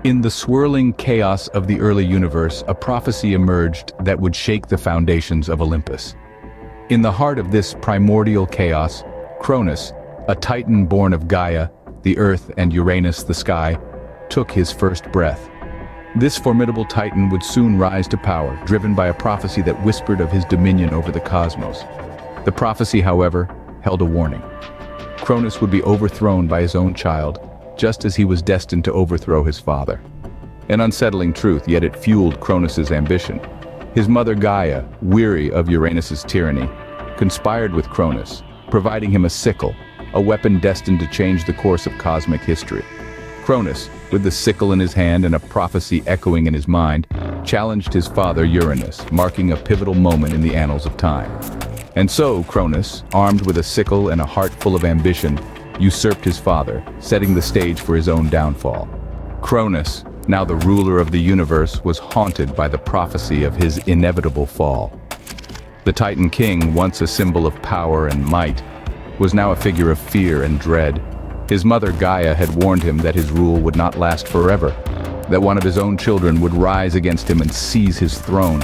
In the swirling chaos of the early universe, a prophecy emerged that would shake the foundations of Olympus. In the heart of this primordial chaos, Cronus, a titan born of Gaia, the earth, and Uranus, the sky, took his first breath. This formidable titan would soon rise to power, driven by a prophecy that whispered of his dominion over the cosmos. The prophecy, however, held a warning. Cronus would be overthrown by his own child, just as he was destined to overthrow his father. An unsettling truth, yet it fueled Cronus's ambition. His mother Gaia, weary of Uranus's tyranny, conspired with Cronus, providing him a sickle, a weapon destined to change the course of cosmic history. Cronus, with the sickle in his hand and a prophecy echoing in his mind, challenged his father Uranus, marking a pivotal moment in the annals of time. And so Cronus, armed with a sickle and a heart full of ambition, usurped his father, setting the stage for his own downfall. Cronus, now the ruler of the universe, was haunted by the prophecy of his inevitable fall. The Titan King, once a symbol of power and might, was now a figure of fear and dread. His mother Gaia had warned him that his rule would not last forever, that one of his own children would rise against him and seize his throne.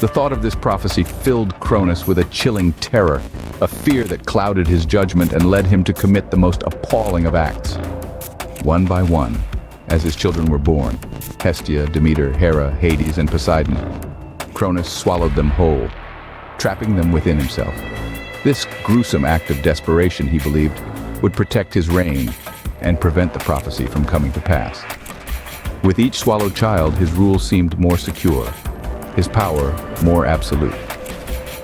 The thought of this prophecy filled Cronus with a chilling terror, a fear that clouded his judgment and led him to commit the most appalling of acts. One by one, as his children were born, Hestia, Demeter, Hera, Hades, and Poseidon, Cronus swallowed them whole, trapping them within himself. This gruesome act of desperation, he believed, would protect his reign and prevent the prophecy from coming to pass. With each swallowed child, his rule seemed more secure, his power more absolute.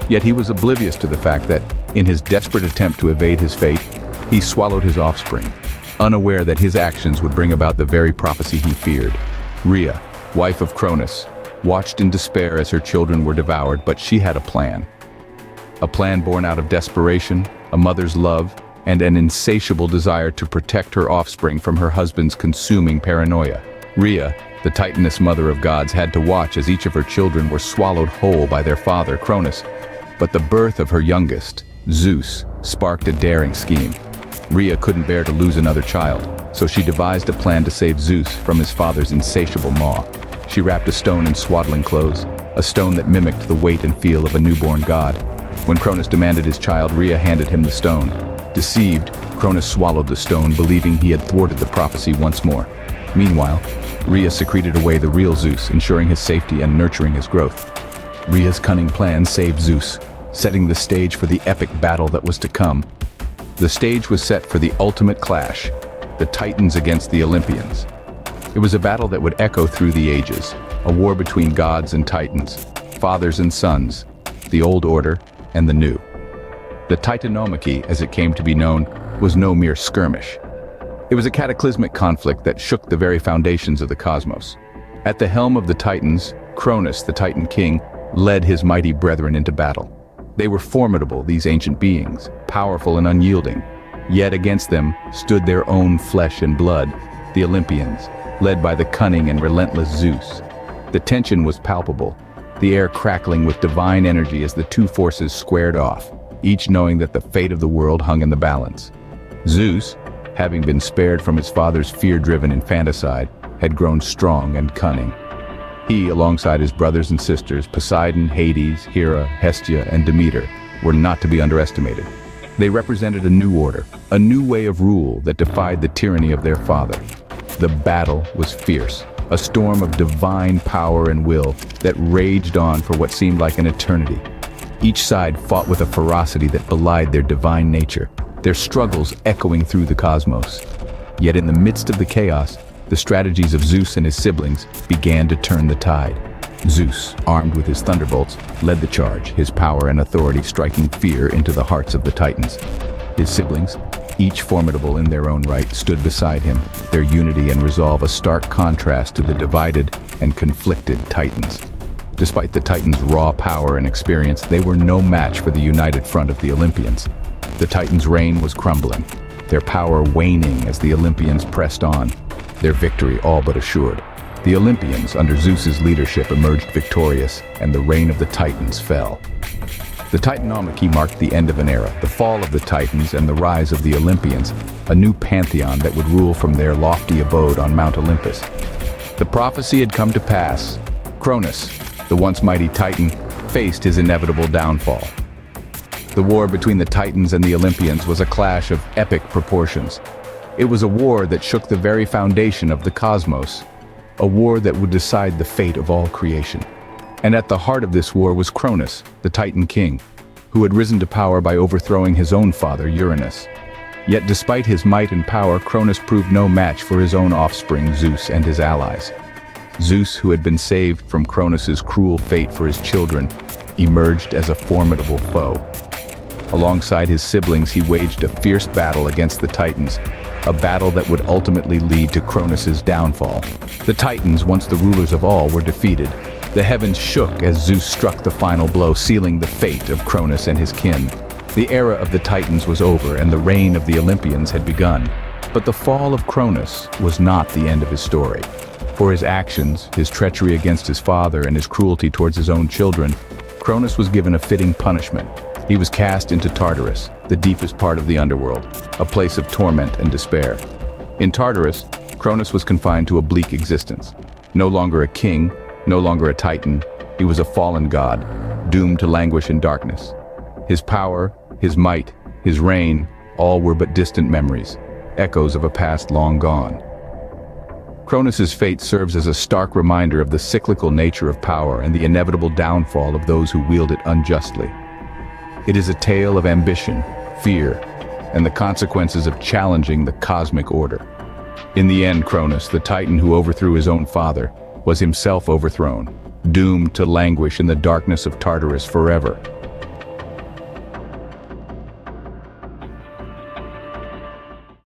Yet he was oblivious to the fact that, in his desperate attempt to evade his fate, he swallowed his offspring, unaware that his actions would bring about the very prophecy he feared. Rhea, wife of Cronus, watched in despair as her children were devoured, but she had a plan. A plan born out of desperation, a mother's love, and an insatiable desire to protect her offspring from her husband's consuming paranoia. Rhea, the titaness mother of gods, had to watch as each of her children were swallowed whole by their father, Cronus. But the birth of her youngest, Zeus, sparked a daring scheme. Rhea couldn't bear to lose another child, so she devised a plan to save Zeus from his father's insatiable maw. She wrapped a stone in swaddling clothes, a stone that mimicked the weight and feel of a newborn god. When Cronus demanded his child, Rhea handed him the stone. Deceived, Cronus swallowed the stone, believing he had thwarted the prophecy once more. Meanwhile, Rhea secreted away the real Zeus, ensuring his safety and nurturing his growth. Rhea's cunning plan saved Zeus, setting the stage for the epic battle that was to come. The stage was set for the ultimate clash, the Titans against the Olympians. It was a battle that would echo through the ages, a war between gods and titans, fathers and sons, the old order and the new. The Titanomachy, as it came to be known, was no mere skirmish. It was a cataclysmic conflict that shook the very foundations of the cosmos. At the helm of the Titans, Cronus, the Titan King, led his mighty brethren into battle. They were formidable, these ancient beings, powerful and unyielding. Yet against them stood their own flesh and blood, the Olympians, led by the cunning and relentless Zeus. The tension was palpable, the air crackling with divine energy as the two forces squared off, each knowing that the fate of the world hung in the balance. Zeus, having been spared from his father's fear-driven infanticide, had grown strong and cunning. He, alongside his brothers and sisters, Poseidon, Hades, Hera, Hestia, and Demeter, were not to be underestimated. They represented a new order, a new way of rule that defied the tyranny of their father. The battle was fierce, a storm of divine power and will that raged on for what seemed like an eternity. Each side fought with a ferocity that belied their divine nature, their struggles echoing through the cosmos. Yet in the midst of the chaos, the strategies of Zeus and his siblings began to turn the tide. Zeus, armed with his thunderbolts, led the charge, his power and authority striking fear into the hearts of the Titans. His siblings, each formidable in their own right, stood beside him, their unity and resolve a stark contrast to the divided and conflicted Titans. Despite the Titans' raw power and experience, they were no match for the united front of the Olympians. The Titans' reign was crumbling, their power waning as the Olympians pressed on, their victory all but assured. The Olympians, under Zeus's leadership, emerged victorious, and the reign of the Titans fell. The Titanomachy marked the end of an era, the fall of the Titans and the rise of the Olympians, a new pantheon that would rule from their lofty abode on Mount Olympus. The prophecy had come to pass. Cronus, the once mighty Titan, faced his inevitable downfall. The war between the Titans and the Olympians was a clash of epic proportions. It was a war that shook the very foundation of the cosmos, a war that would decide the fate of all creation. And at the heart of this war was Cronus, the Titan king, who had risen to power by overthrowing his own father, Uranus. Yet despite his might and power, Cronus proved no match for his own offspring, Zeus, and his allies. Zeus, who had been saved from Cronus's cruel fate for his children, emerged as a formidable foe. Alongside his siblings, he waged a fierce battle against the Titans, a battle that would ultimately lead to Cronus's downfall. The Titans, once the rulers of all, were defeated. The heavens shook as Zeus struck the final blow, sealing the fate of Cronus and his kin. The era of the Titans was over, and the reign of the Olympians had begun. But the fall of Cronus was not the end of his story. For his actions, his treachery against his father, and his cruelty towards his own children, Cronus was given a fitting punishment. He was cast into Tartarus, the deepest part of the underworld, a place of torment and despair. In Tartarus, Cronus was confined to a bleak existence. No longer a king, no longer a Titan, he was a fallen god, doomed to languish in darkness. His power, his might, his reign, all were but distant memories, echoes of a past long gone. Cronus's fate serves as a stark reminder of the cyclical nature of power and the inevitable downfall of those who wield it unjustly. It is a tale of ambition, fear, and the consequences of challenging the cosmic order. In the end, Cronus, the Titan who overthrew his own father, was himself overthrown, doomed to languish in the darkness of Tartarus forever.